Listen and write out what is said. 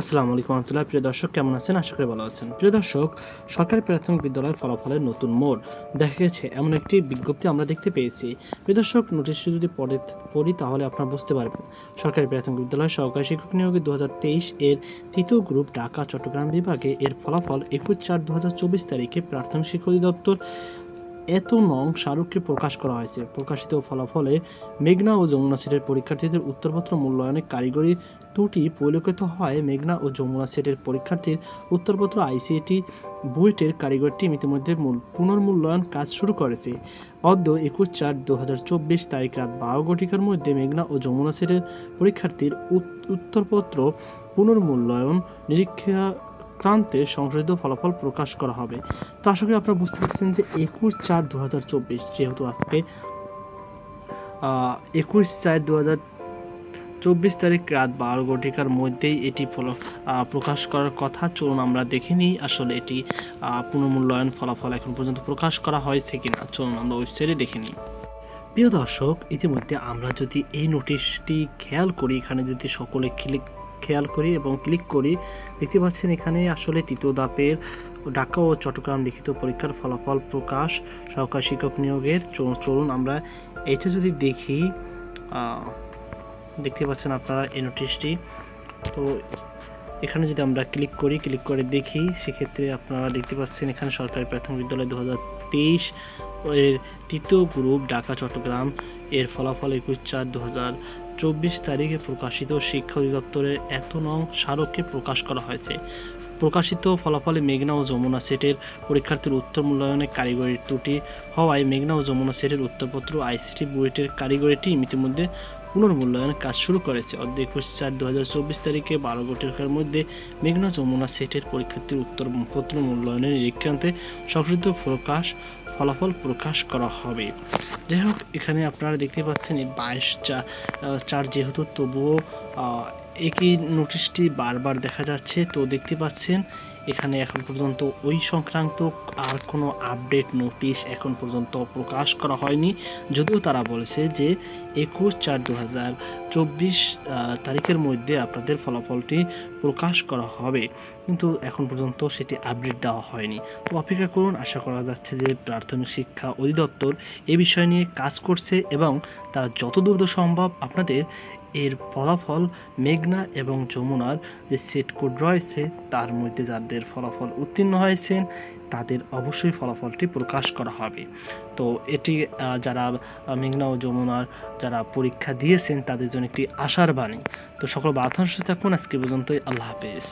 আসসালামু আলাইকুম রহমতুল্লাহ। প্রিয় দর্শক, কেমন আছেন? আশা করি ভালো আছেন। প্রিয় দর্শক, সরকারি প্রাথমিক বিদ্যালয়ের ফলাফলের নতুন মোড় দেখা গেছে, এমন একটি বিজ্ঞপ্তি আমরা দেখতে পেয়েছি। প্রিয় দর্শক, নোটিশটি যদি পড়ি তাহলে আপনারা বুঝতে পারবেন। সরকারি প্রাথমিক বিদ্যালয় সহকারী শিক্ষক নিয়োগে 2023 এর তৃতীয় গ্রুপ ঢাকা চট্টগ্রাম বিভাগে এর ফলাফল 21/4/2024 তারিখে প্রাথমিক শিক্ষা অধিদপ্তর এত নং স্মারককে প্রকাশ করা হয়েছে। প্রকাশিত ফলাফলে মেঘনা ও যমুনা সেটের পরীক্ষার্থীদের উত্তরপত্র মূল্যায়নে কারিগরি ত্রুটি পরিলক্ষিত হয়। মেঘনা ও যমুনা সেটের পরীক্ষার্থীর উত্তরপত্র আইসিটি বুয়েটের কারিগরি টিম ইতিমধ্যে পুনর্মূল্যায়ন কাজ শুরু করেছে। অদ্য 21/4/2024 তারিখ রাত 12 ঘটিকার মধ্যে মেঘনা ও যমুনা সেটের পরীক্ষার্থীর উত্তরপত্র পুনর্মূল্যায়ন নিরীক্ষা ক্রান্তে সংশোধিত ফলাফল প্রকাশ করা হবে। তো আশা করি আপনারা বুঝতে পারছেন যে 21/4/2024, যেহেতু আজকে 21/4/2024 তারিখ রাত 12 ঘটিকার মধ্যেই এটি প্রকাশ করার কথা। চলুন আমরা দেখে নিই আসলে এটি পুনর্মূল্যায়ন ফলাফল এখন পর্যন্ত প্রকাশ করা হয়েছে কিনা। চলুন আমরা ওয়েবসাইটে দেখে নিই। প্রিয় দর্শক, ইতিমধ্যে আমরা যদি এই নোটিশটি খেয়াল করি, এখানে যদি সকলে খেয়াল করি এবং ক্লিক করি, দেখতে পাচ্ছেন এখানে আসলে তৃতীয় ধাপের ঢাকা ও চট্টগ্রাম লিখিত পরীক্ষার ফলাফল প্রকাশ সহকারী শিক্ষক নিয়োগের। চলুন আমরা এটা যদি দেখি, দেখতে পাচ্ছেন আপনারা এই নোটিশটি। তো এখানে যদি আমরা ক্লিক করে দেখি, সেক্ষেত্রে আপনারা দেখতে পাচ্ছেন এখানে সরকারি প্রাথমিক বিদ্যালয় 2023 এর তৃতীয় গ্রুপ ঢাকা চট্টগ্রাম এর ফলাফল 21/4/2024 তারিখে প্রকাশিত শিক্ষা অধিদপ্তরের এত নং স্মারককে প্রকাশ করা হয়েছে। প্রকাশিত ফলাফলে মেঘনা ও যমুনা সেটের পরীক্ষার্থীর উত্তর মূল্যায়নে কারিগরি ত্রুটি হওয়ায় মেঘনা ও যমুনা সেটের উত্তরপত্র আইসিটি বুয়েটের কারিগরি টিম ইতিমধ্যে পুনর্মূল্যায়নের কাজ শুরু করেছে। অদ্য 21/4/2024 তারিখে 12 ঘটিকার মধ্যে মেঘনা যমুনা সেটের পরীক্ষার্থীর উত্তরপত্র মূল্যায়নের নিরীক্ষান্তে সংশোধিত ফলাফল প্রকাশ করা হবে। যাই হোক, এখানে আপনারা দেখতে পাচ্ছেন এই 22/4 যেহেতু, তবুও একই নোটিশটি বারবার দেখা যাচ্ছে। তো দেখতে পাচ্ছেন এখানে এখন পর্যন্ত ওই সংক্রান্ত আর কোনো আপডেট নোটিশ এখন পর্যন্ত প্রকাশ করা হয়নি, যদিও তারা বলেছে যে 21/4/2024 তারিখের মধ্যে আপনাদের ফলাফলটি প্রকাশ করা হবে, কিন্তু এখন পর্যন্ত সেটি আপডেট দেওয়া হয়নি। তো অপেক্ষা করুন। আশা করা যাচ্ছে যে প্রাথমিক শিক্ষা অধিদপ্তর এ বিষয় নিয়ে কাজ করছে এবং তারা যত দ্রুত সম্ভব আপনাদের এর ফলাফল মেঘনা এবং যমুনার যে সেট কোড রয়েছে তার মধ্যে যাদের ফলাফল উত্তীর্ণ হয়েছেন তাদের অবশ্যই ফলাফলটি প্রকাশ করা হবে। তো এটি যারা মেঘনা ও যমুনার যারা পরীক্ষা দিয়েছেন তাদের জন্য একটি আশার বাণী। তো সকল বাধাংশ থাকুন। আজকে পর্যন্তই। আল্লাহ হাফেজ।